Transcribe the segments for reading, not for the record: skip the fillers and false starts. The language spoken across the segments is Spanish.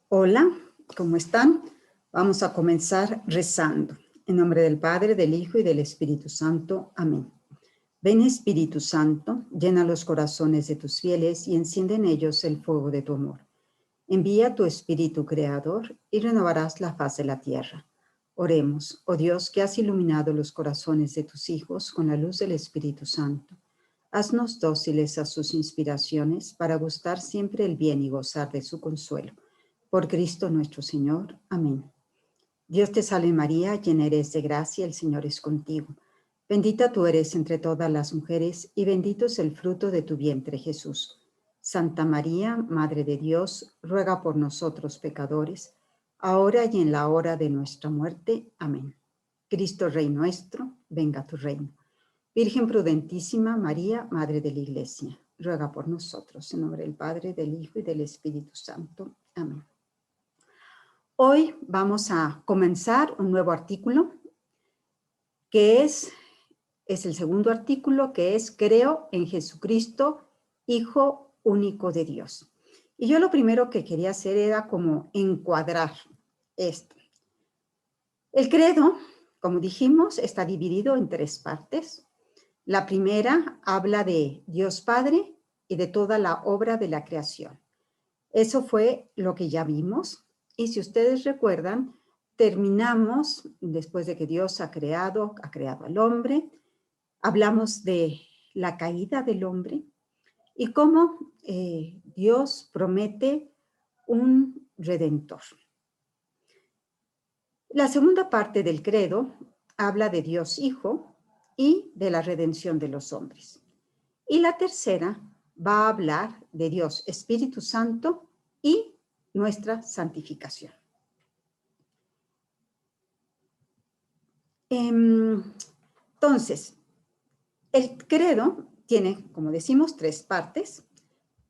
Hola, ¿cómo están? Vamos a comenzar rezando. En nombre del Padre, del Hijo y del Espíritu Santo. Amén. Ven Espíritu Santo, llena los corazones de tus fieles y enciende en ellos el fuego de tu amor. Envía tu Espíritu Creador y renovarás la faz de la tierra. Oremos, oh Dios, que has iluminado los corazones de tus hijos con la luz del Espíritu Santo. Haznos dóciles a sus inspiraciones para gustar siempre el bien y gozar de su consuelo. Por Cristo nuestro Señor. Amén. Dios te salve María, llena eres de gracia, el Señor es contigo. Bendita tú eres entre todas las mujeres y bendito es el fruto de tu vientre, Jesús. Santa María, Madre de Dios, ruega por nosotros pecadores, ahora y en la hora de nuestra muerte. Amén. Cristo Rey nuestro, venga a tu reino. Virgen prudentísima María, Madre de la Iglesia, ruega por nosotros. En nombre del Padre, del Hijo y del Espíritu Santo. Amén. Hoy vamos a comenzar un nuevo artículo que es el segundo artículo, que es Creo en Jesucristo, Hijo único de Dios. Y yo lo primero que quería hacer era como encuadrar esto. El credo, como dijimos, está dividido en tres partes. La primera habla de Dios Padre y de toda la obra de la creación. Eso fue lo que ya vimos. Y si ustedes recuerdan, terminamos, después de que Dios ha creado al hombre, hablamos de la caída del hombre y cómo Dios promete un redentor. La segunda parte del credo habla de Dios Hijo y de la redención de los hombres. Y la tercera va a hablar de Dios Espíritu Santo y nuestra santificación. Entonces, el credo tiene, como decimos, tres partes,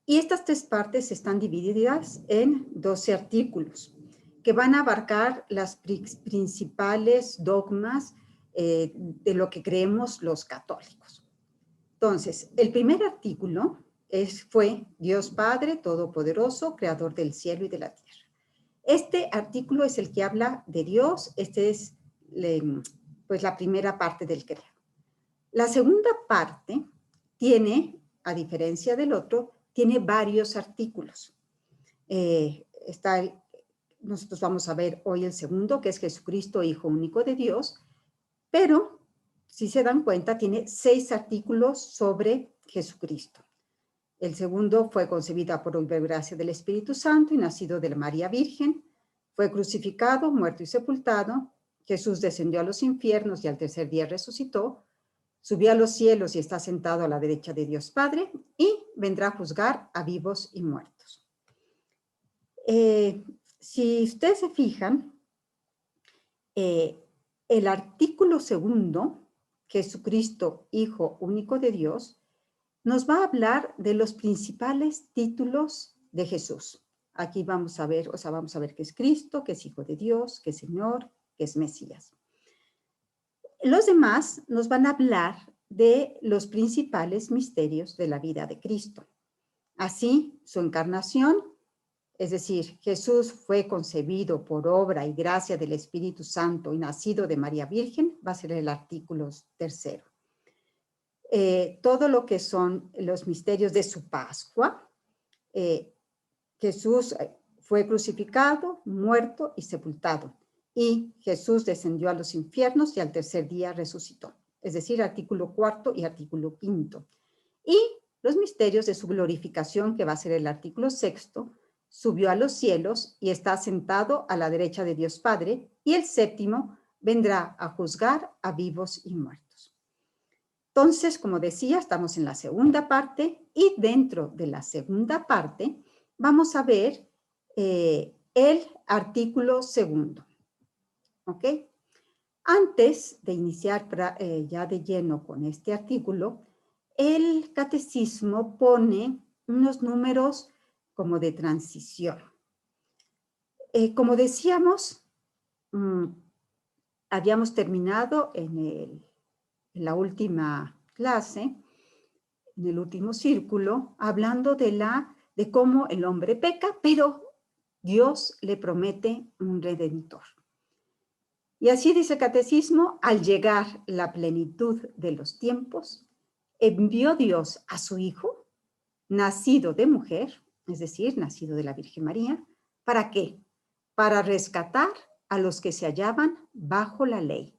y estas tres partes están divididas en 12 artículos que van a abarcar las principales dogmas de lo que creemos los católicos. Entonces, el primer artículo fue Dios Padre Todopoderoso, Creador del cielo y de la tierra. Este artículo es el que habla de Dios. Este es pues la primera parte del credo. La segunda parte tiene, a diferencia del otro, tiene varios artículos. Nosotros vamos a ver hoy el segundo, que es Jesucristo, Hijo único de Dios, pero si se dan cuenta, tiene 6 artículos sobre Jesucristo. El segundo fue concebida por obra y gracia del Espíritu Santo y nacido de la María Virgen. Fue crucificado, muerto y sepultado. Jesús descendió a los infiernos y al tercer día resucitó. Subió a los cielos y está sentado a la derecha de Dios Padre y vendrá a juzgar a vivos y muertos. Si ustedes se fijan, el artículo segundo, Jesucristo, Hijo único de Dios, nos va a hablar de los principales títulos de Jesús. Aquí vamos a ver que es Cristo, que es Hijo de Dios, que es Señor, que es Mesías. Los demás nos van a hablar de los principales misterios de la vida de Cristo. Así, su encarnación, es decir, Jesús fue concebido por obra y gracia del Espíritu Santo y nacido de María Virgen, va a ser el artículo tercero. Todo lo que son los misterios de su Pascua, Jesús fue crucificado, muerto y sepultado. Y Jesús descendió a los infiernos y al tercer día resucitó. Es decir, artículo cuarto y artículo quinto. Y los misterios de su glorificación, que va a ser el artículo sexto, subió a los cielos y está sentado a la derecha de Dios Padre. Y el séptimo vendrá a juzgar a vivos y muertos. Entonces, como decía, estamos en la segunda parte y dentro de la segunda parte vamos a ver el artículo segundo. ¿Ok? Antes de iniciar ya de lleno con este artículo, el catecismo pone unos números como de transición. Como decíamos, habíamos terminado en la última clase, en el último círculo, hablando de cómo el hombre peca, pero Dios le promete un redentor. Y así dice el catecismo, al llegar la plenitud de los tiempos, envió Dios a su Hijo, nacido de mujer, es decir, nacido de la Virgen María. ¿Para qué? Para rescatar a los que se hallaban bajo la ley.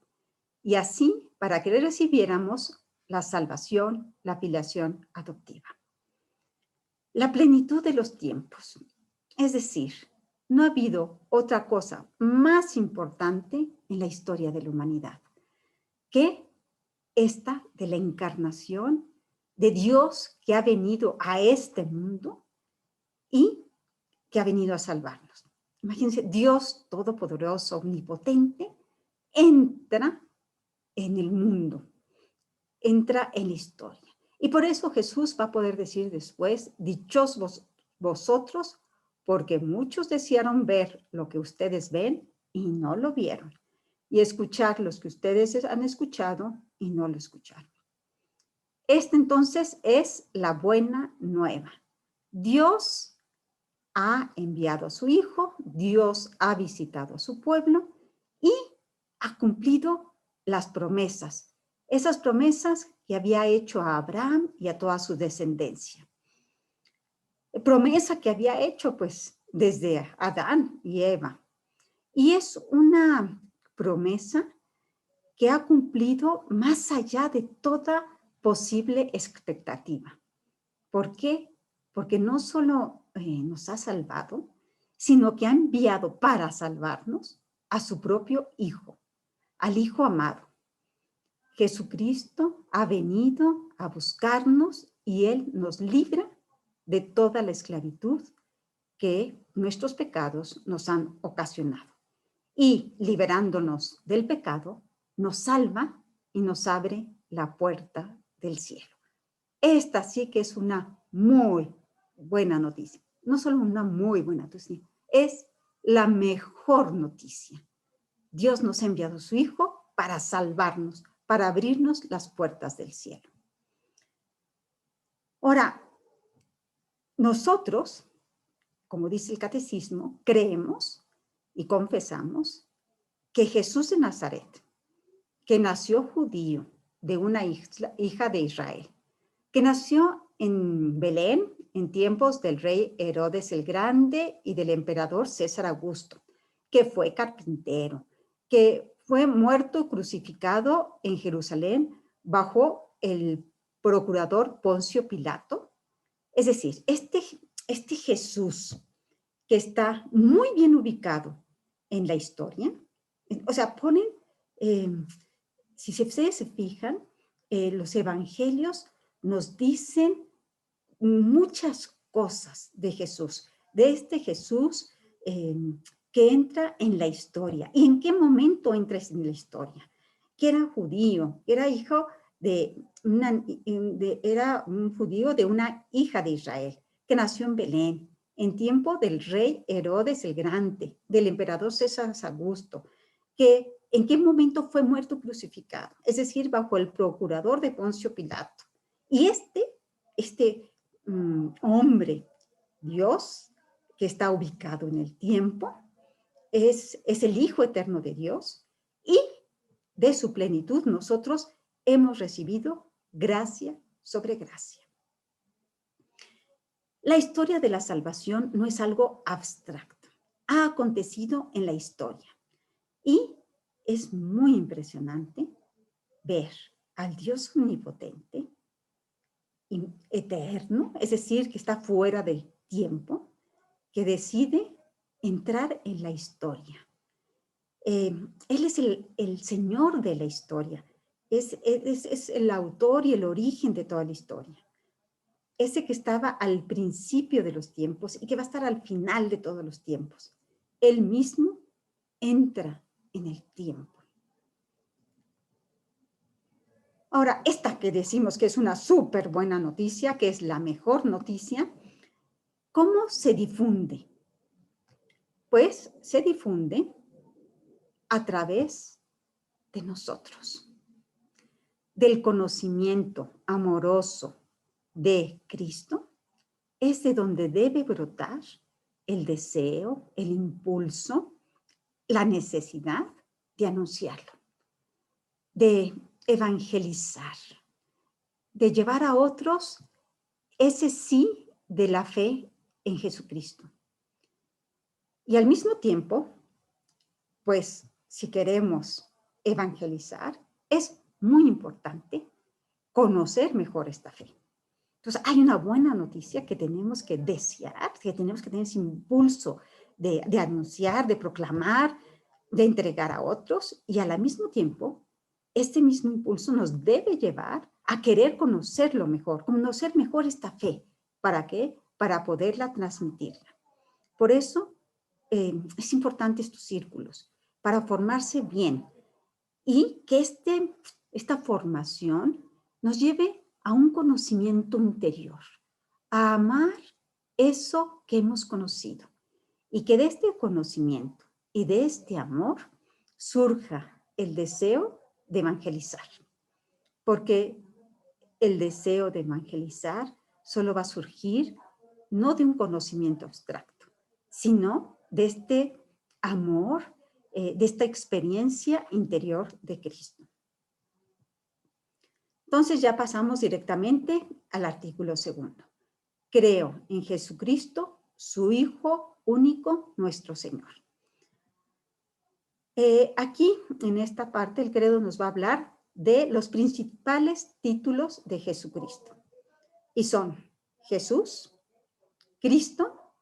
Y así, para que recibiéramos la salvación, la filiación adoptiva. La plenitud de los tiempos. Es decir, no ha habido otra cosa más importante en la historia de la humanidad que esta de la encarnación de Dios que ha venido a este mundo y que ha venido a salvarnos. Imagínense, Dios todopoderoso, omnipotente, entra en el mundo, entra en la historia. Y por eso Jesús va a poder decir después, dichosos vosotros, porque muchos desearon ver lo que ustedes ven y no lo vieron, y escuchar los que ustedes han escuchado y no lo escucharon. Esta entonces es la buena nueva. Dios ha enviado a su Hijo, Dios ha visitado a su pueblo y ha cumplido las promesas. Esas promesas que había hecho a Abraham y a toda su descendencia. Promesa que había hecho pues desde Adán y Eva. Y es una promesa que ha cumplido más allá de toda posible expectativa. ¿Por qué? Porque no solo nos ha salvado, sino que ha enviado para salvarnos a su propio Hijo, al Hijo amado. Jesucristo ha venido a buscarnos y Él nos libra de toda la esclavitud que nuestros pecados nos han ocasionado. Y liberándonos del pecado, nos salva y nos abre la puerta del cielo. Esta sí que es una muy buena noticia. No solo una muy buena noticia, es la mejor noticia. Dios nos ha enviado a su Hijo para salvarnos, para abrirnos las puertas del cielo. Ahora, nosotros, como dice el catecismo, creemos y confesamos que Jesús de Nazaret, que nació judío de una hija de Israel, que nació en Belén en tiempos del rey Herodes el Grande y del emperador César Augusto, que fue carpintero, que fue muerto y crucificado en Jerusalén bajo el procurador Poncio Pilato. Es decir, este Jesús que está muy bien ubicado en la historia, o sea, ponen, si ustedes se fijan, los evangelios nos dicen muchas cosas de Jesús, de este Jesús que entra en la historia. ¿Y en qué momento entra en la historia? Que era judío, era hijo era un judío de una hija de Israel, que nació en Belén, en tiempo del rey Herodes el Grande, del emperador César Augusto, que en qué momento fue muerto crucificado, es decir, bajo el procurador de Poncio Pilato. Y este hombre, Dios, que está ubicado en el tiempo, es el Hijo eterno de Dios y de su plenitud nosotros hemos recibido gracia sobre gracia. La historia de la salvación no es algo abstracto, ha acontecido en la historia y es muy impresionante ver al Dios omnipotente, eterno, es decir, que está fuera del tiempo, que decide entrar en la historia. Él es el Señor de la historia, es el autor y el origen de toda la historia. Ese que estaba al principio de los tiempos y que va a estar al final de todos los tiempos. Él mismo entra en el tiempo. Ahora, esta que decimos que es una súper buena noticia, que es la mejor noticia, ¿cómo se difunde? Pues se difunde a través de nosotros, del conocimiento amoroso de Cristo, es de donde debe brotar el deseo, el impulso, la necesidad de anunciarlo, de evangelizar, de llevar a otros ese sí de la fe en Jesucristo. Y al mismo tiempo, pues si queremos evangelizar, es muy importante conocer mejor esta fe. Entonces, hay una buena noticia que tenemos que desear, que tenemos que tener ese impulso de anunciar, de proclamar, de entregar a otros, y al mismo tiempo, este mismo impulso nos debe llevar a querer conocerlo mejor, conocer mejor esta fe. ¿Para qué? Para poderla transmitirla. Por eso es importante estos círculos, para formarse bien y que esta formación nos lleve a un conocimiento interior, a amar eso que hemos conocido y que de este conocimiento y de este amor surja el deseo de evangelizar, porque el deseo de evangelizar solo va a surgir no de un conocimiento abstracto, sino de este amor, de esta experiencia interior de Cristo. Entonces ya pasamos directamente al artículo segundo. Creo en Jesucristo, su Hijo único, nuestro Señor. Aquí, en esta parte, el credo nos va a hablar de los principales títulos de Jesucristo. Y son Jesús, Cristo,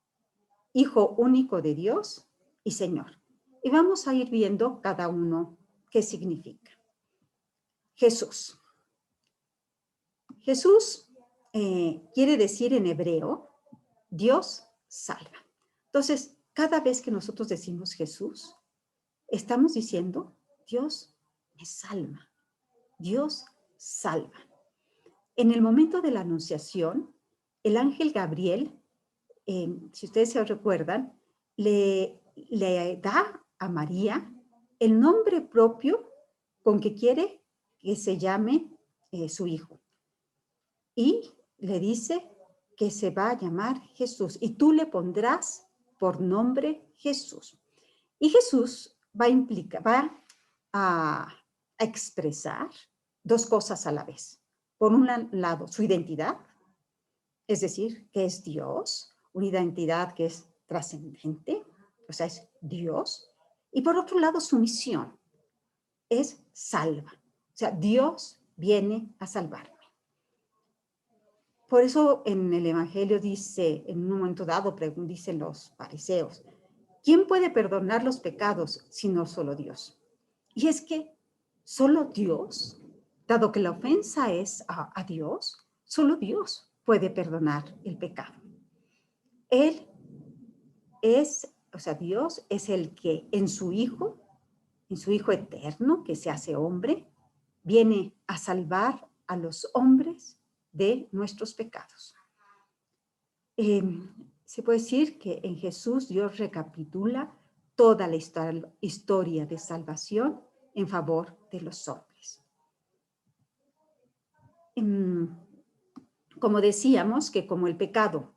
Hijo único de Dios y Señor. Y vamos a ir viendo cada uno qué significa. Jesús. Jesús quiere decir en hebreo, Dios salva. Entonces, cada vez que nosotros decimos Jesús, estamos diciendo, Dios me salva. Dios salva. En el momento de la anunciación, el ángel Gabriel, si ustedes se recuerdan, le da a María el nombre propio con que quiere que se llame su hijo. Y le dice que se va a llamar Jesús y tú le pondrás por nombre Jesús. Y Jesús va a expresar dos cosas a la vez. Por un lado, su identidad, es decir, que es Dios, una identidad que es trascendente, o sea, es Dios. Y por otro lado, su misión es salva. O sea, Dios viene a salvarme. Por eso en el Evangelio dice, en un momento dado, dicen los fariseos, ¿quién puede perdonar los pecados sino solo Dios? Y es que solo Dios, dado que la ofensa es a Dios, solo Dios puede perdonar el pecado. Él es, o sea, Dios es el que en su Hijo eterno, que se hace hombre, viene a salvar a los hombres de nuestros pecados. Se puede decir que en Jesús Dios recapitula toda la historia de salvación en favor de los hombres. Como decíamos, que como el pecado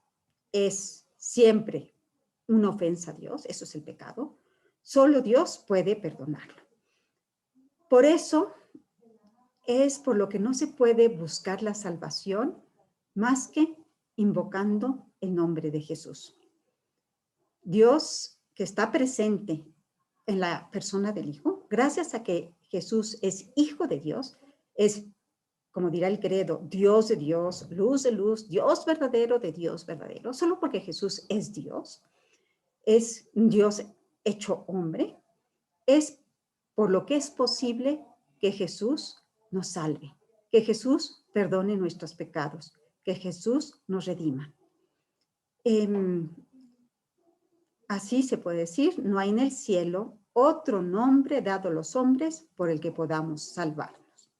es siempre una ofensa a Dios, eso es el pecado, solo Dios puede perdonarlo. Por eso es por lo que no se puede buscar la salvación más que invocando el nombre de Jesús. Dios, que está presente en la persona del Hijo, gracias a que Jesús es Hijo de Dios, es, como dirá el credo, Dios de Dios, luz de luz, Dios verdadero de Dios verdadero, solo porque Jesús es Dios hecho hombre, es por lo que es posible que Jesús nos salve, que Jesús perdone nuestros pecados, que Jesús nos redima. Así se puede decir, no hay en el cielo otro nombre dado a los hombres por el que podamos salvarnos.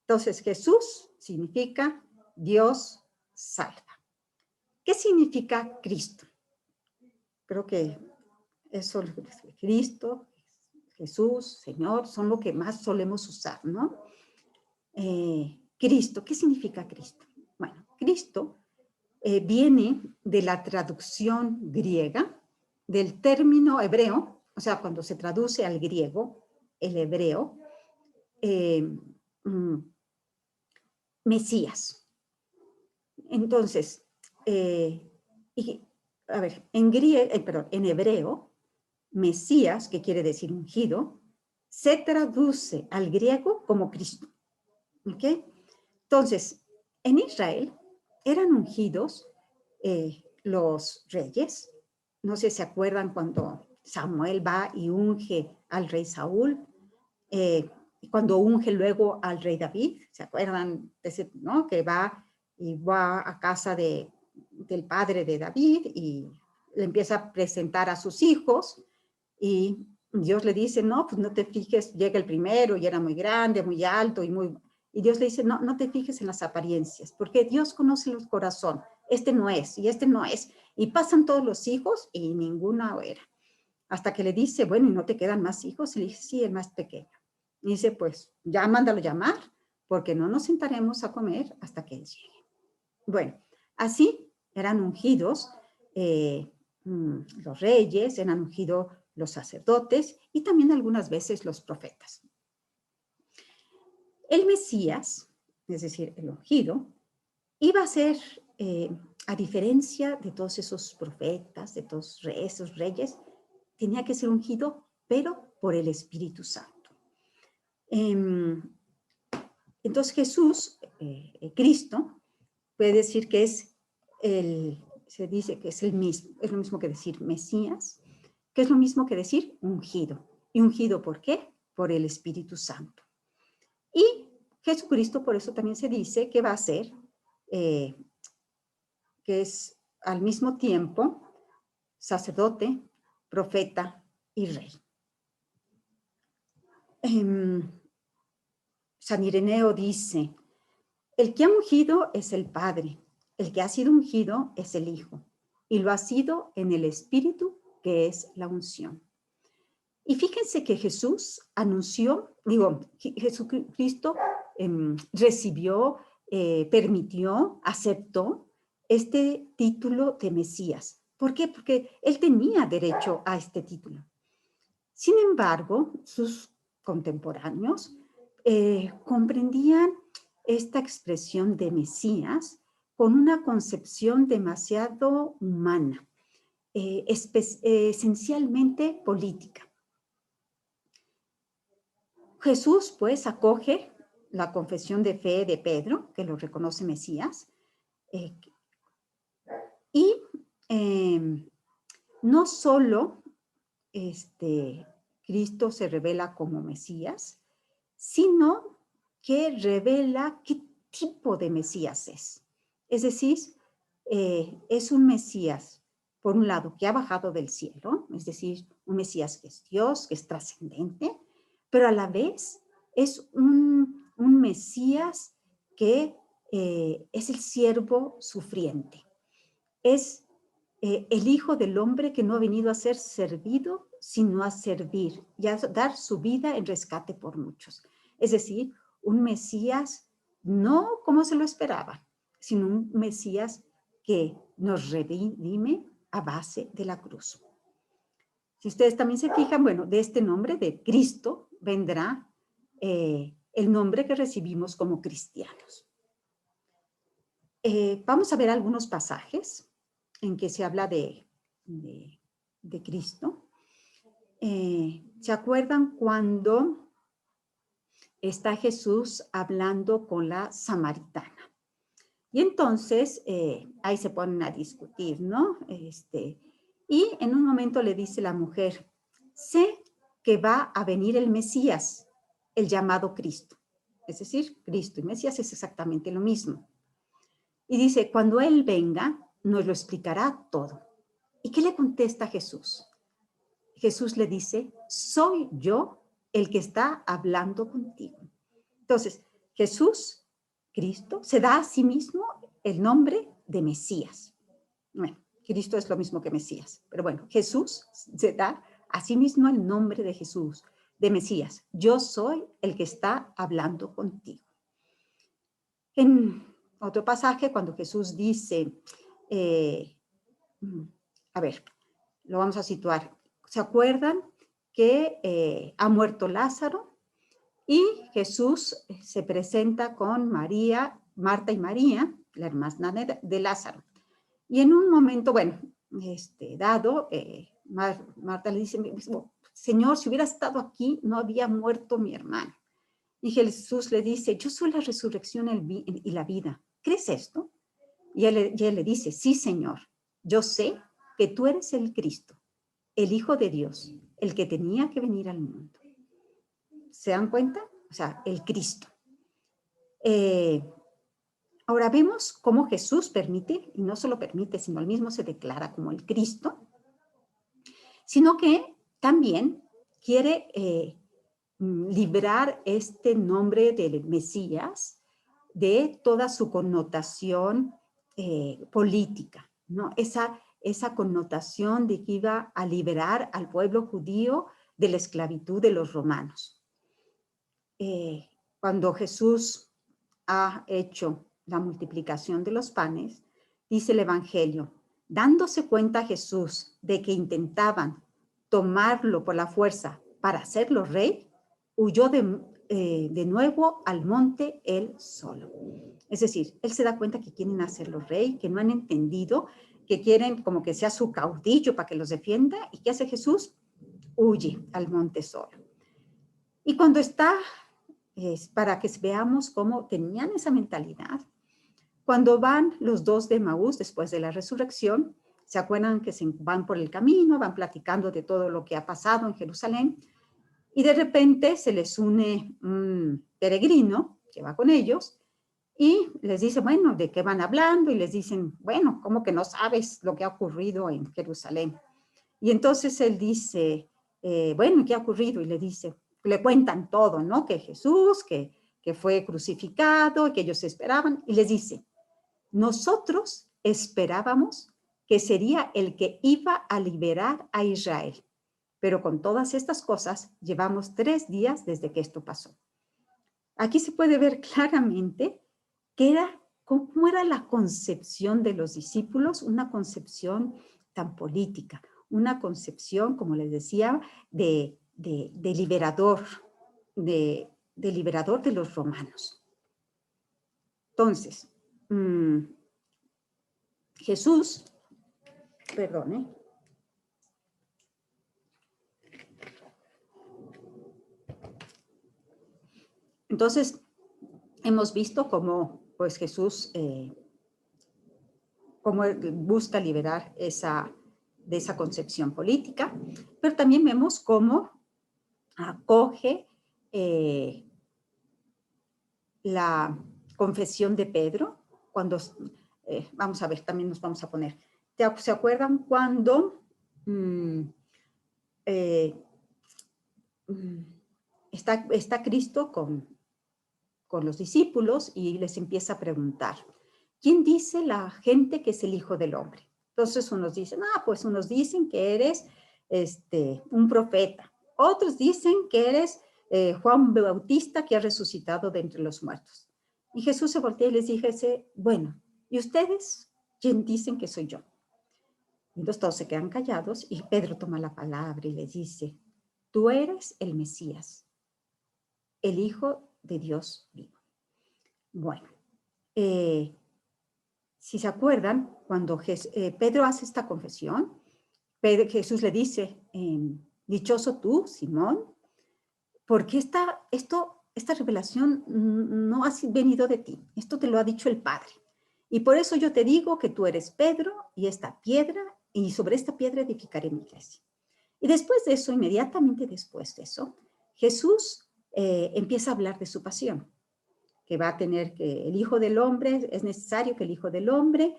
Entonces, Jesús significa Dios salva. ¿Qué significa Cristo? Creo que eso, Cristo, Jesús, Señor, son lo que más solemos usar, ¿no? Cristo, ¿qué significa Cristo? Bueno, Cristo viene de la traducción griega del término hebreo, o sea, cuando se traduce al griego, el hebreo, mm, Mesías. Entonces, a ver, en hebreo, Mesías, que quiere decir ungido, se traduce al griego como Cristo. ¿Ok? Entonces, en Israel eran ungidos los reyes. No sé si se acuerdan cuando Samuel va y unge al rey Saúl, cuando unge luego al rey David. ¿Se acuerdan de ese, no? Que va y va a casa del padre de David y le empieza a presentar a sus hijos y Dios le dice, no, pues no te fijes, llega el primero y era muy grande, muy alto y Dios le dice, no, no te fijes en las apariencias, porque Dios conoce el corazón. Este no es, y este no es. Y pasan todos los hijos y ninguno era. Hasta que le dice, bueno, ¿y no te quedan más hijos? Y le dice, sí, el más pequeño. Y dice, pues, ya mándalo llamar, porque no nos sentaremos a comer hasta que él llegue. Bueno, así eran ungidos los reyes, eran ungidos los sacerdotes y también algunas veces los profetas. El Mesías, es decir, el ungido, iba a ser, a diferencia de todos esos profetas, de todos esos reyes, tenía que ser ungido, pero por el Espíritu Santo. Entonces Jesús, Cristo, puede decir que se dice que es lo mismo que decir Mesías, que es lo mismo que decir ungido. ¿Y ungido por qué? Por el Espíritu Santo. Y Jesucristo, por eso también se dice que va a ser, que es al mismo tiempo sacerdote, profeta y rey. San Ireneo dice, el que ha ungido es el Padre, el que ha sido ungido es el Hijo, y lo ha sido en el Espíritu, que es la unción. Y fíjense que Jesús anunció, Jesucristo recibió, permitió, aceptó este título de Mesías. ¿Por qué? Porque él tenía derecho a este título. Sin embargo, sus contemporáneos comprendían esta expresión de Mesías con una concepción demasiado humana, esencialmente política. Jesús, pues, acoge la confesión de fe de Pedro, que lo reconoce Mesías, y no solo Cristo se revela como Mesías, sino que revela qué tipo de Mesías es. Es decir, es un Mesías, por un lado, que ha bajado del cielo, es decir, un Mesías que es Dios, que es trascendente, pero a la vez es un Mesías que es el siervo sufriente. Es el Hijo del Hombre que no ha venido a ser servido, sino a servir y a dar su vida en rescate por muchos. Es decir, un Mesías no como se lo esperaba, sino un Mesías que nos redime a base de la cruz. Si ustedes también se fijan, bueno, de este nombre de Cristo vendrá el nombre que recibimos como cristianos. Vamos a ver algunos pasajes en que se habla de Cristo. ¿Se acuerdan cuando está Jesús hablando con la samaritana? Y entonces ahí se ponen a discutir, ¿no? Y en un momento le dice la mujer, sé que va a venir el Mesías, el llamado Cristo. Es decir, Cristo y Mesías es exactamente lo mismo. Y dice, cuando Él venga, nos lo explicará todo. ¿Y qué le contesta Jesús? Jesús le dice, soy yo el que está hablando contigo. Entonces, Jesús, Cristo, se da a sí mismo el nombre de Mesías. Bueno, Cristo es lo mismo que Mesías, pero bueno, Jesús se da a sí mismo el nombre de Jesús, de Mesías. Yo soy el que está hablando contigo. En otro pasaje, cuando Jesús dice, a ver, lo vamos a situar. ¿Se acuerdan que ha muerto Lázaro? Y Jesús se presenta con María, Marta y María, la hermana de Lázaro. Y en un momento, bueno, dado, Marta le dice, Señor, si hubiera estado aquí, no había muerto mi hermano. Y Jesús le dice, yo soy la resurrección y la vida. ¿Crees esto? Y él le dice, sí, Señor, yo sé que tú eres el Cristo, el Hijo de Dios, el que tenía que venir al mundo. ¿Se dan cuenta? O sea, el Cristo. Ahora vemos cómo Jesús permite, y no solo permite, sino él mismo se declara como el Cristo, sino que también quiere librar este nombre del Mesías de toda su connotación política, ¿no? Esa connotación de que iba a liberar al pueblo judío de la esclavitud de los romanos. Cuando Jesús ha hecho la multiplicación de los panes, dice el Evangelio, dándose cuenta Jesús de que intentaban tomarlo por la fuerza para hacerlo rey, huyó de nuevo al monte él solo. Es decir, él se da cuenta que quieren hacerlo rey, que no han entendido, que quieren como que sea su caudillo para que los defienda. ¿Y qué hace Jesús? Huye al monte solo. Y cuando está, para que veamos cómo tenían esa mentalidad, cuando van los dos de Emaús después de la resurrección, ¿se acuerdan que se van por el camino, van platicando de todo lo que ha pasado en Jerusalén? Y de repente se les une un peregrino que va con ellos y les dice, bueno, ¿de qué van hablando? Y les dicen, bueno, ¿cómo que no sabes lo que ha ocurrido en Jerusalén? Y entonces él dice, bueno, ¿qué ha ocurrido? Y le cuentan todo, ¿no? Que Jesús, que fue crucificado, que ellos esperaban, y les dice, nosotros esperábamos que sería el que iba a liberar a Israel, pero con todas estas cosas llevamos 3 días desde que esto pasó. Aquí se puede ver claramente cómo era la concepción de los discípulos, una concepción tan política, una concepción, como les decía, de liberador, de liberador de los romanos. Entonces, Jesús, perdone. Entonces, hemos visto cómo pues Jesús cómo busca liberar de esa concepción política, pero también vemos cómo acoge la confesión de Pedro, cuando, vamos a ver, también nos vamos a poner, ¿se acuerdan cuando está Cristo con los discípulos y les empieza a preguntar, ¿quién dice la gente que es el Hijo del Hombre? Entonces unos dicen, pues unos dicen que eres un profeta, otros dicen que eres Juan Bautista que ha resucitado de entre los muertos. Y Jesús se voltea y les dice, bueno, ¿y ustedes quién dicen que soy yo? Entonces todos se quedan callados y Pedro toma la palabra y les dice, tú eres el Mesías, el Hijo de Dios vivo. Bueno, si se acuerdan, cuando Pedro hace esta confesión, Jesús le dice, dichoso tú, Simón, porque esta revelación no ha venido de ti, esto te lo ha dicho el Padre. Y por eso yo te digo que tú eres Pedro y esta piedra, y sobre esta piedra edificaré mi iglesia. Y después de eso, inmediatamente después de eso, Jesús empieza a hablar de su pasión, que va a tener que el Hijo del Hombre, es necesario que el Hijo del Hombre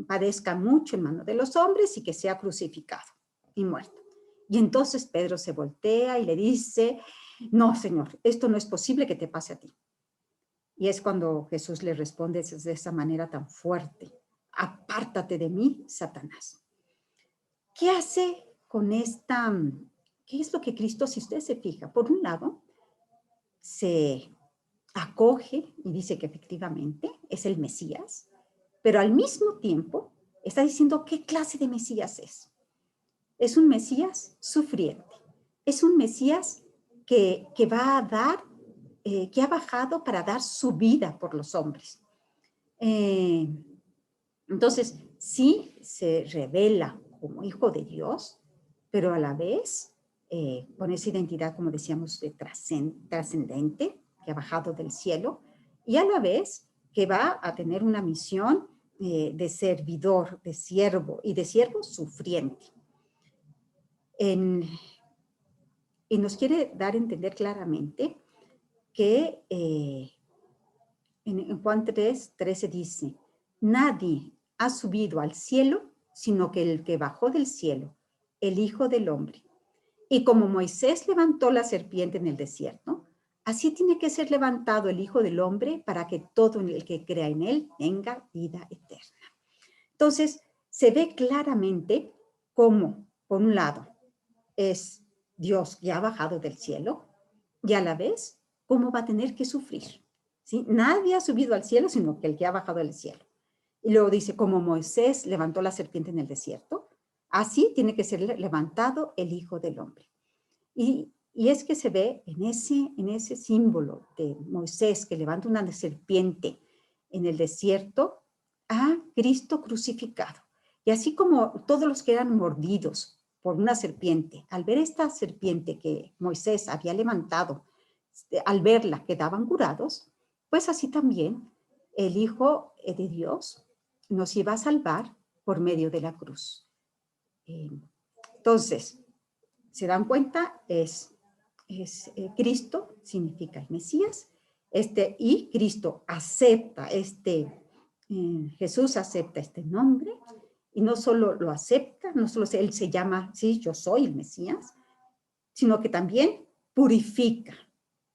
padezca mucho en manos de los hombres y que sea crucificado y muerto. Y entonces Pedro se voltea y le dice, no, Señor, esto no es posible que te pase a ti. Y es cuando Jesús le responde de esa manera tan fuerte, apártate de mí, Satanás. ¿Qué hace con esta? ¿Qué es lo que Cristo, si usted se fija? Por un lado, se acoge y dice que efectivamente es el Mesías, pero al mismo tiempo está diciendo qué clase de Mesías es. Es un Mesías sufriente. Es un Mesías que va a dar, que ha bajado para dar su vida por los hombres. Entonces, sí se revela como hijo de Dios, pero a la vez con esa identidad, como decíamos, de trascendente, que ha bajado del cielo, y a la vez que va a tener una misión de servidor, de siervo, y de siervo sufriente. Y nos quiere dar a entender claramente que en Juan 3:13 dice, nadie ha subido al cielo, sino que el que bajó del cielo, el Hijo del Hombre. Y como Moisés levantó la serpiente en el desierto, así tiene que ser levantado el Hijo del Hombre para que todo el que crea en él tenga vida eterna. Entonces, se ve claramente cómo, por un lado, es Dios que ha bajado del cielo y a la vez, cómo va a tener que sufrir. ¿Sí? Nadie ha subido al cielo, sino que el que ha bajado del cielo. Y luego dice, como Moisés levantó la serpiente en el desierto, así tiene que ser levantado el Hijo del Hombre. Y es que se ve en ese símbolo de Moisés que levanta una serpiente en el desierto a Cristo crucificado. Y así como todos los que eran mordidos por una serpiente, al ver esta serpiente que Moisés había levantado, al verla quedaban curados, pues así también el Hijo de Dios nos iba a salvar por medio de la cruz. Entonces, ¿se dan cuenta? Es Cristo, significa el Mesías, y Cristo acepta Jesús acepta este nombre, y no solo lo acepta, no solo él se llama, sí, yo soy el Mesías, sino que también purifica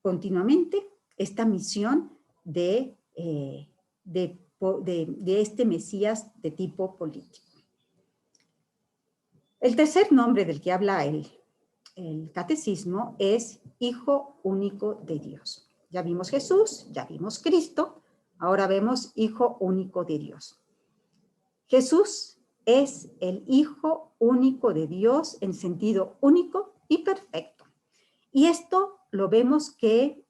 continuamente esta misión de este Mesías de tipo político. El tercer nombre del que habla el catecismo es Hijo único de Dios. Ya vimos Jesús, ya vimos Cristo, ahora vemos Hijo único de Dios. Jesús es el Hijo único de Dios en sentido único y perfecto. Y esto lo vemos que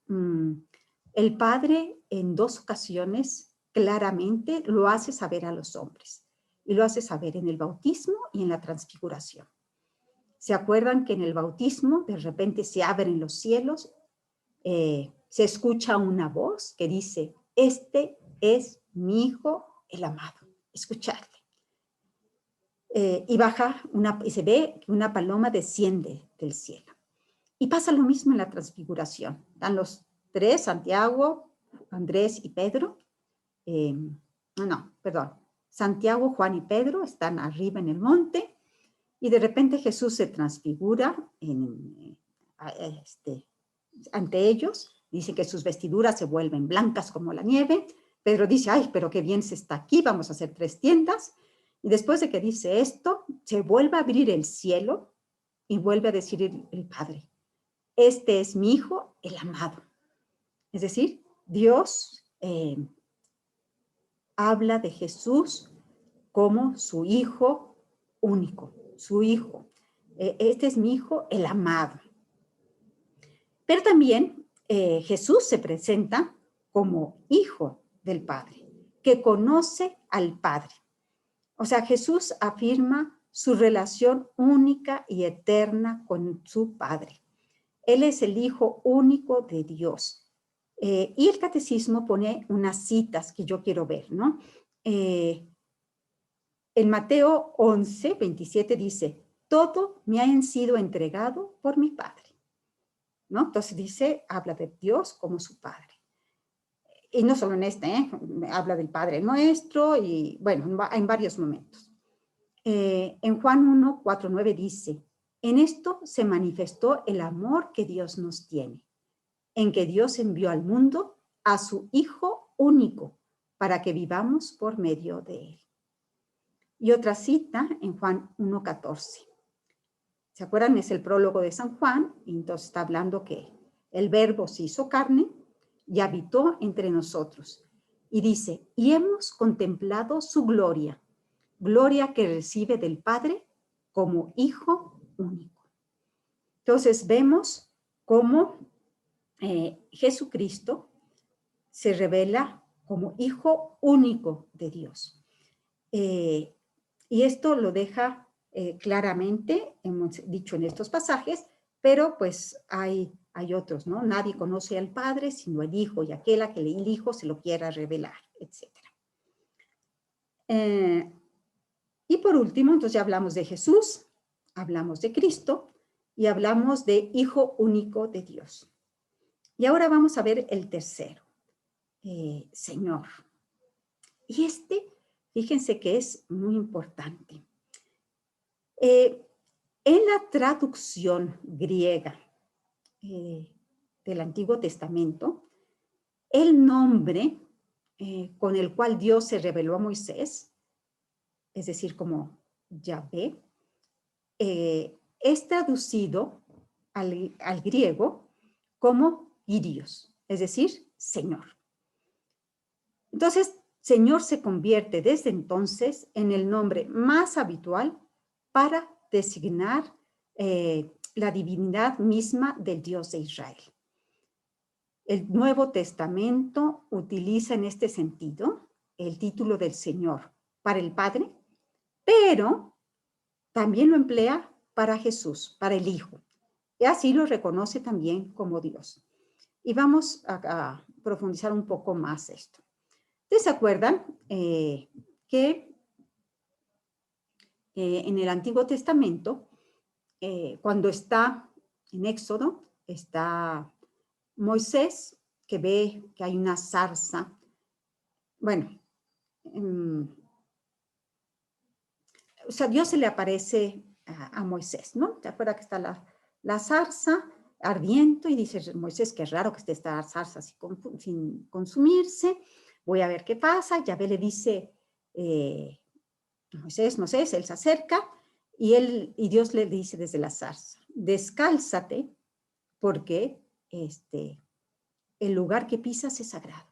el Padre en 2 ocasiones claramente lo hace saber a los hombres. Y lo hace saber en el bautismo y en la transfiguración. ¿Se acuerdan que en el bautismo de repente se abren los cielos? Se escucha una voz que dice, este es mi Hijo el amado, escuchadle. Y se ve que una paloma desciende del cielo. Y pasa lo mismo en la transfiguración. Están los 3, Santiago, Andrés y Pedro. Santiago, Juan y Pedro están arriba en el monte y de repente Jesús se transfigura ante ellos. Dice que sus vestiduras se vuelven blancas como la nieve. Pedro dice, ay, pero qué bien se está aquí, vamos a hacer 3 tiendas. Y después de que dice esto, se vuelve a abrir el cielo y vuelve a decir el Padre, este es mi Hijo, el amado. Es decir, Dios habla de Jesús como su Hijo único, su Hijo. Este es mi Hijo, el amado. Pero también Jesús se presenta como Hijo del Padre, que conoce al Padre. O sea, Jesús afirma su relación única y eterna con su Padre. Él es el Hijo único de Dios. Y el catecismo pone unas citas que yo quiero ver, ¿no? En Mateo 11:27 dice, todo me ha sido entregado por mi Padre, ¿no? Entonces dice, habla de Dios como su Padre. Y no solo en habla del Padre Nuestro y, bueno, en varios momentos. En Juan 1:4-9 dice, en esto se manifestó el amor que Dios nos tiene, en que Dios envió al mundo a su Hijo único para que vivamos por medio de él. Y otra cita en Juan 1:14. ¿Se acuerdan? Es el prólogo de San Juan, y entonces está hablando que el Verbo se hizo carne y habitó entre nosotros. Y dice, y hemos contemplado su gloria, gloria que recibe del Padre como Hijo único. Entonces vemos cómo Jesucristo se revela como Hijo único de Dios. Y esto lo deja claramente, hemos dicho en estos pasajes, pero pues hay otros, ¿no? Nadie conoce al Padre sino el Hijo y aquel a que el Hijo se lo quiera revelar, etc. Y por último, entonces ya hablamos de Jesús, hablamos de Cristo y hablamos de Hijo único de Dios. Y ahora vamos a ver el tercero, Señor. Y fíjense que es muy importante. En la traducción griega del Antiguo Testamento, el nombre con el cual Dios se reveló a Moisés, es decir, como Yahvé, es traducido al griego como Kyrios, es decir, Señor. Entonces, Señor se convierte desde entonces en el nombre más habitual para designar la divinidad misma del Dios de Israel. El Nuevo Testamento utiliza en este sentido el título del Señor para el Padre, pero también lo emplea para Jesús, para el Hijo, y así lo reconoce también como Dios. Y vamos a profundizar un poco más esto. ¿Ustedes se acuerdan que en el Antiguo Testamento, cuando está en Éxodo, está Moisés, que ve que hay una zarza? Bueno, o sea, Dios se le aparece a Moisés, ¿no? ¿Te acuerdas que está la zarza ardiendo y dice Moisés, qué raro que esté esta zarza sin consumirse, voy a ver qué pasa? Yahvé le dice, Moisés, él se acerca y Dios le dice desde la zarza, descálzate porque el lugar que pisas es sagrado,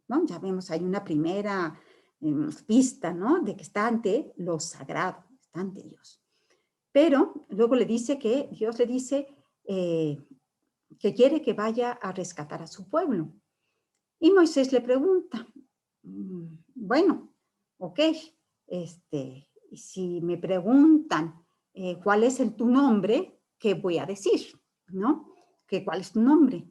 ¿no? Ya vemos, hay una primera pista, ¿no? De que está ante lo sagrado, está ante Dios. Pero luego Dios le dice que quiere que vaya a rescatar a su pueblo. Y Moisés le pregunta, bueno, ok, si me preguntan cuál es tu nombre, ¿qué voy a decir? ¿No? ¿Cuál es tu nombre?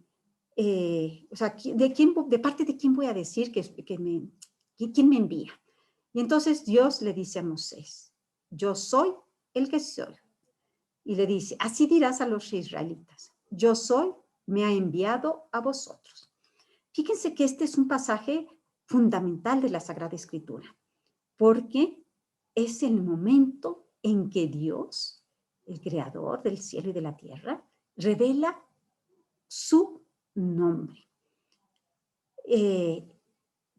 O sea, ¿de parte de quién voy a decir quién me envía? Y entonces Dios le dice a Moisés, yo soy el que soy. Y le dice, así dirás a los israelitas, yo soy, me ha enviado a vosotros. Fíjense que este es un pasaje fundamental de la Sagrada Escritura, porque es el momento en que Dios, el creador del cielo y de la tierra, revela su nombre.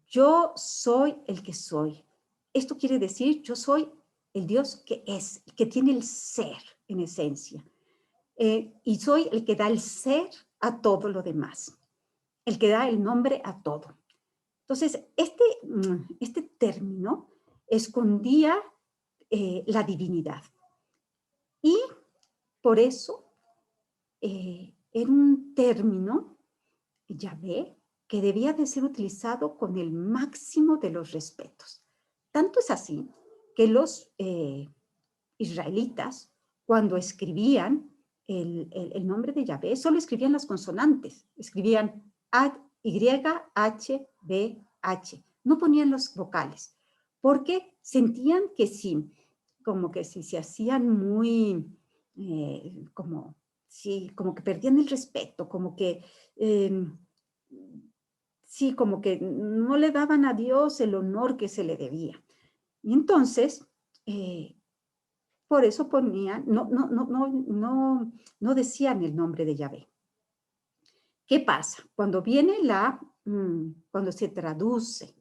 Yo soy el que soy. Esto quiere decir, yo soy el Dios que es, que tiene el ser en esencia. Y soy el que da el ser a todo lo demás, el que da el nombre a todo. Entonces, este término escondía la divinidad. Y por eso era un término, Yahvé, que debía de ser utilizado con el máximo de los respetos. Tanto es así que los israelitas, cuando escribían el nombre de Yahvé, solo escribían las consonantes, escribían Y-H-B-H, no ponían los vocales, porque sentían que sí, como que si se hacían muy, como que perdían el respeto, como que sí, como que no le daban a Dios el honor que se le debía. Y entonces, por eso ponían, no decían el nombre de Yahvé. ¿Qué pasa? Cuando cuando se traduce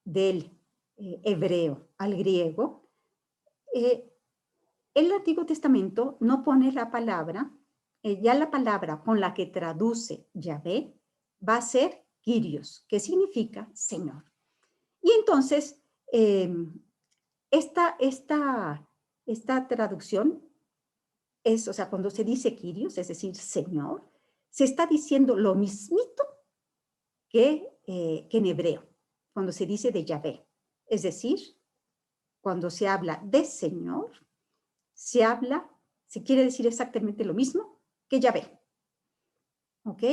del hebreo al griego, el Antiguo Testamento no pone la palabra, ya la palabra con la que traduce Yahvé va a ser Kyrios, que significa Señor. Y entonces, esta traducción o sea, cuando se dice Kyrios, es decir, Señor, se está diciendo lo mismito que en hebreo, cuando se dice de Yahvé. Es decir, cuando se habla de Señor, se quiere decir exactamente lo mismo que Yahvé. ¿Ok?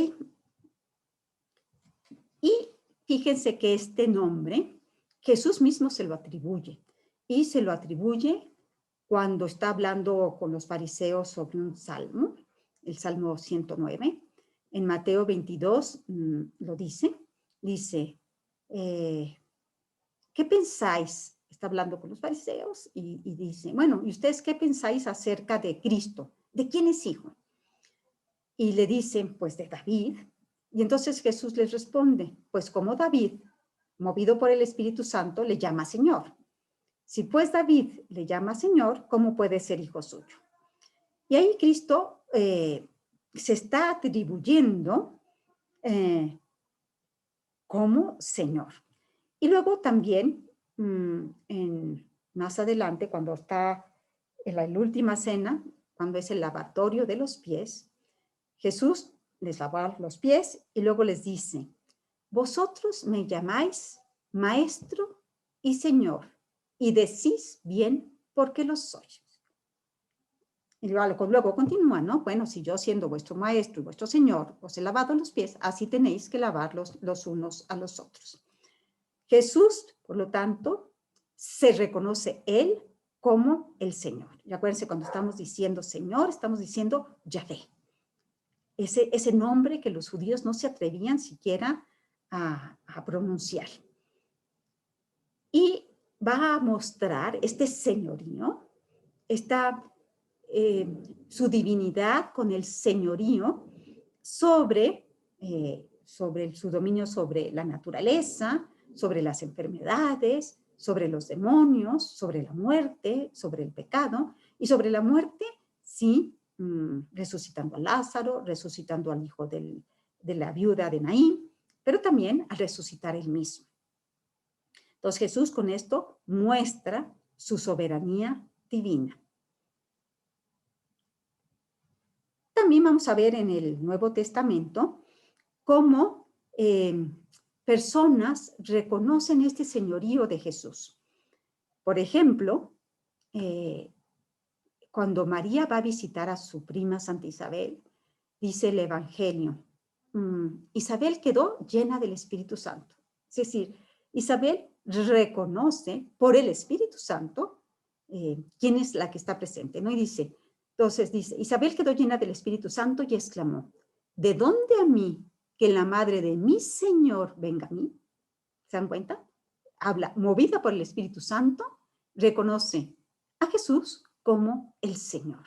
Y fíjense que este nombre, Jesús mismo se lo atribuye. Y se lo atribuye cuando está hablando con los fariseos sobre un salmo, el Salmo 109. En Mateo 22 lo dice. Dice, ¿qué pensáis? Está hablando con los fariseos y dice, bueno, ¿y ustedes qué pensáis acerca de Cristo? ¿De quién es hijo? Y le dicen, pues de David. Y entonces Jesús les responde, pues como David, movido por el Espíritu Santo, le llama Señor. Si pues David le llama Señor, ¿cómo puede ser hijo suyo? Y ahí Cristo se está atribuyendo como Señor. Y luego también, más adelante, cuando está en la última cena, cuando es el lavatorio de los pies, Jesús les lava los pies y luego les dice, vosotros me llamáis Maestro y Señor, y decís bien porque lo soy. Y luego continúa, ¿no? Bueno, si yo siendo vuestro Maestro y vuestro Señor os he lavado los pies, así tenéis que lavarlos los unos a los otros. Jesús, por lo tanto, se reconoce Él como el Señor. Y acuérdense, cuando estamos diciendo Señor, estamos diciendo Yahvé. Ese nombre que los judíos no se atrevían siquiera a pronunciar. Y va a mostrar este señorío, su divinidad con el señorío sobre su dominio sobre la naturaleza, sobre las enfermedades, sobre los demonios, sobre la muerte, sobre el pecado, y sobre la muerte, sí, resucitando a Lázaro, resucitando al hijo de la viuda de Naín, pero también al resucitar él mismo. Entonces Jesús con esto muestra su soberanía divina. También vamos a ver en el Nuevo Testamento cómo personas reconocen este señorío de Jesús. Por ejemplo, cuando María va a visitar a su prima Santa Isabel, dice el Evangelio, Isabel quedó llena del Espíritu Santo. Es decir, Isabel reconoce por el Espíritu Santo quién es la que está presente, ¿no? Y dice, entonces dice, Isabel quedó llena del Espíritu Santo y exclamó, ¿de dónde a mí que la madre de mi Señor venga a mí? ¿Se dan cuenta? Habla, movida por el Espíritu Santo, reconoce a Jesús como el Señor.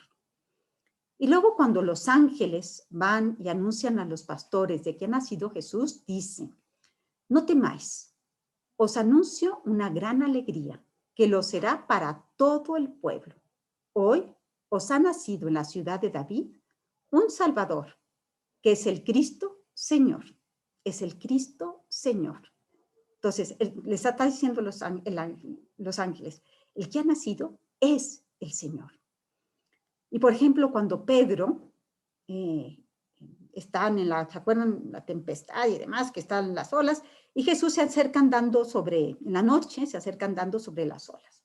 Y luego cuando los ángeles van y anuncian a los pastores de que ha nacido Jesús, dice, no temáis, os anuncio una gran alegría, que lo será para todo el pueblo. Hoy os ha nacido en la ciudad de David un Salvador, que es el Cristo Señor. Es el Cristo Señor. Entonces, les está diciendo los ángeles, el que ha nacido es el Señor. Y por ejemplo, cuando Pedro están ¿se acuerdan? La tempestad y demás, que están las olas, y Jesús se acerca andando en la noche, se acerca andando sobre las olas.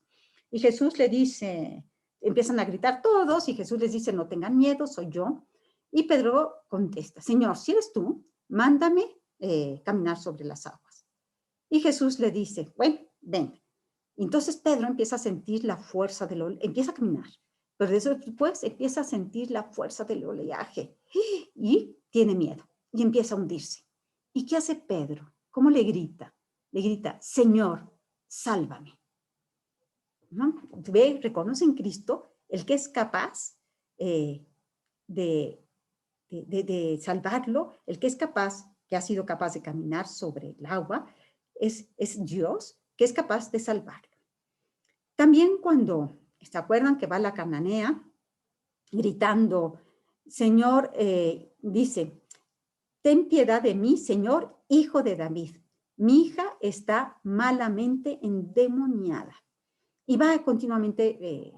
Y Jesús le dice, empiezan a gritar todos, y Jesús les dice, no tengan miedo, soy yo. Y Pedro contesta, Señor, si eres tú, mándame caminar sobre las aguas. Y Jesús le dice, bueno, ven. Entonces Pedro empieza a sentir la fuerza empieza a caminar, pero después empieza a sentir la fuerza del oleaje y tiene miedo y empieza a hundirse. ¿Y qué hace Pedro? ¿Cómo le grita? Le grita, Señor, sálvame. ¿No? Ve, reconoce en Cristo el que es capaz de salvarlo, el que es capaz, que ha sido capaz de caminar sobre el agua, es Dios que es capaz de salvarlo. También cuando, ¿se acuerdan que va la cananea gritando, Señor, dice, ten piedad de mí, Señor, hijo de David. Mi hija está malamente endemoniada. Y va continuamente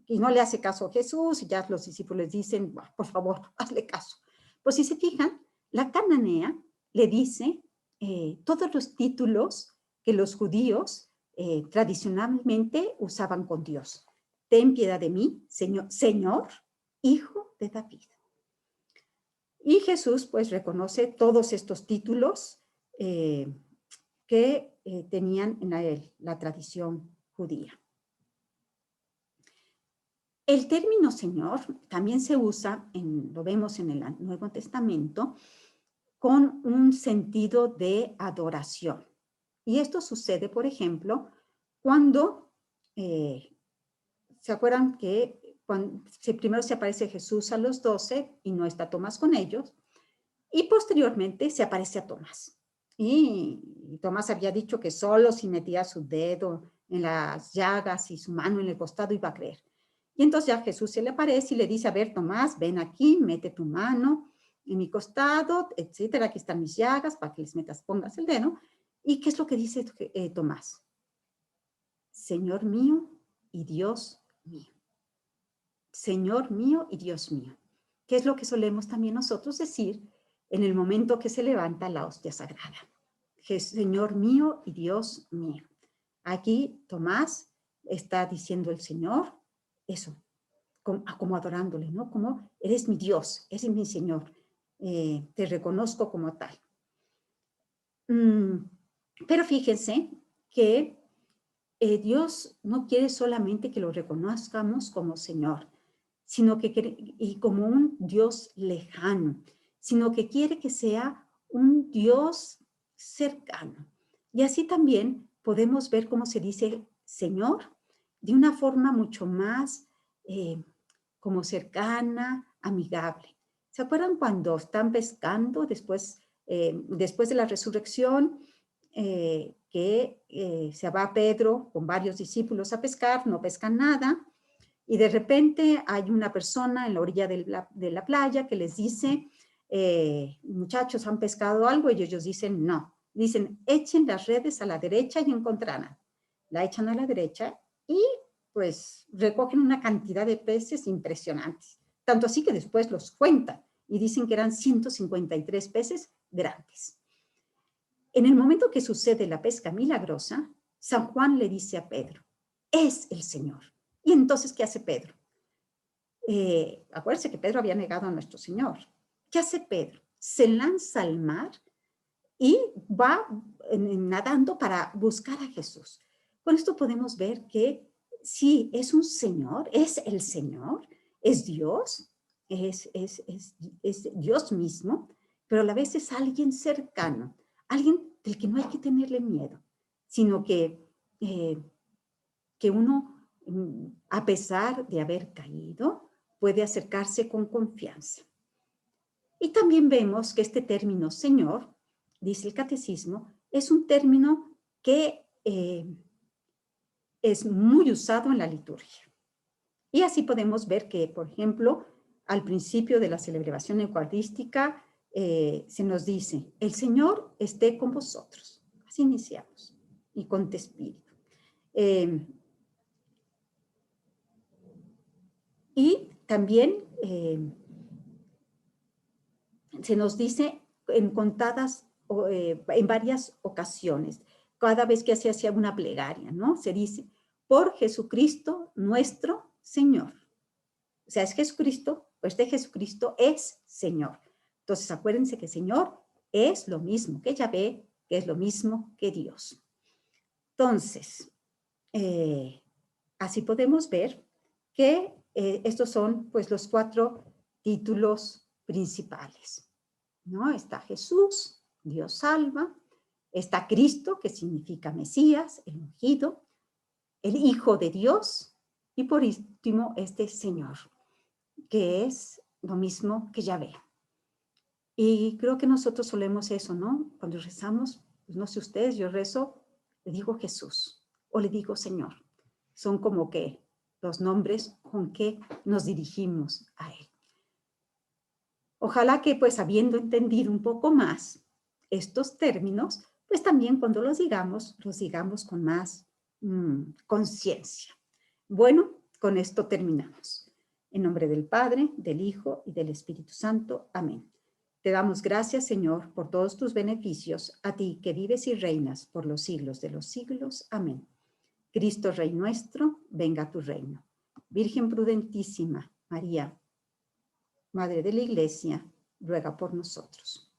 y no le hace caso a Jesús, y ya los discípulos dicen, por favor, hazle caso. Pues si se fijan, la cananea le dice todos los títulos que los judíos tradicionalmente usaban con Dios. Ten piedad de mí, Señor, Señor, Hijo de David. Y Jesús pues reconoce todos estos títulos que tenían en la tradición judía. El término Señor también se usa, lo vemos en el Nuevo Testamento, con un sentido de adoración. Y esto sucede, por ejemplo, cuando, ¿se acuerdan que primero se aparece Jesús a los 12 y no está Tomás con ellos? Y posteriormente se aparece a Tomás. Y Tomás había dicho que solo si metía su dedo en las llagas y su mano en el costado iba a creer. Y entonces ya Jesús se le aparece y le dice, a ver, Tomás, ven aquí, mete tu mano en mi costado, etcétera, aquí están mis llagas, para que les metas, pongas el dedo. ¿Y qué es lo que dice Tomás? Señor mío y Dios mío. Señor mío y Dios mío. ¿Qué es lo que solemos también nosotros decir en el momento que se levanta la hostia sagrada? Señor mío y Dios mío. Aquí Tomás está diciendo el Señor, eso, como adorándole, ¿no? Como eres mi Dios, eres mi Señor, te reconozco como tal. Pero fíjense que Dios no quiere solamente que lo reconozcamos como Señor, sino y como un Dios lejano, sino que quiere que sea un Dios cercano. Y así también podemos ver cómo se dice Señor de una forma mucho más como cercana, amigable. ¿Se acuerdan cuando están pescando después de la resurrección? Se va Pedro con varios discípulos a pescar, no pescan nada, y de repente hay una persona en la orilla de la playa que les dice, muchachos, ¿han pescado algo? Y ellos dicen, no. Dicen, echen las redes a la derecha y encontrarán. La echan a la derecha y pues recogen una cantidad de peces impresionantes. Tanto así que después los cuentan y dicen que eran 153 peces grandes. En el momento que sucede la pesca milagrosa, San Juan le dice a Pedro, es el Señor. Y entonces, ¿qué hace Pedro? Acuérdense que Pedro había negado a nuestro Señor. ¿Qué hace Pedro? Se lanza al mar y va nadando para buscar a Jesús. Con esto podemos ver que sí, es un Señor, es el Señor, es Dios, es Dios mismo, pero a la vez es alguien cercano, alguien del que no hay que tenerle miedo, sino que uno, a pesar de haber caído, puede acercarse con confianza. Y también vemos que este término Señor, dice el Catecismo, es un término que es muy usado en la liturgia. Y así podemos ver que, por ejemplo, al principio de la celebración eucarística se nos dice, el Señor esté con vosotros. Así iniciamos, y con tu espíritu. Y también se nos dice en varias ocasiones, cada vez que se hacía una plegaria, ¿no? Se dice, por Jesucristo nuestro Señor. O sea, es Jesucristo, pues de Jesucristo es Señor. Entonces, acuérdense que Señor es lo mismo que Yahvé, que es lo mismo que Dios. Entonces, así podemos ver que estos son, pues, los 4 títulos principales, ¿no? Está Jesús, Dios salva, está Cristo, que significa Mesías, el ungido, el Hijo de Dios, y por último, este Señor, que es lo mismo que Yahvé. Y creo que nosotros solemos eso, ¿no? Cuando rezamos, pues no sé ustedes, yo rezo, le digo Jesús, o le digo Señor. Son como que los nombres con que nos dirigimos a Él. Ojalá que, pues, habiendo entendido un poco más estos términos, pues también cuando los digamos con más conciencia. Bueno, con esto terminamos. En nombre del Padre, del Hijo y del Espíritu Santo. Amén. Te damos gracias, Señor, por todos tus beneficios, a ti que vives y reinas por los siglos de los siglos. Amén. Cristo Rey nuestro, venga a tu reino. Virgen prudentísima, María, Madre de la Iglesia, ruega por nosotros.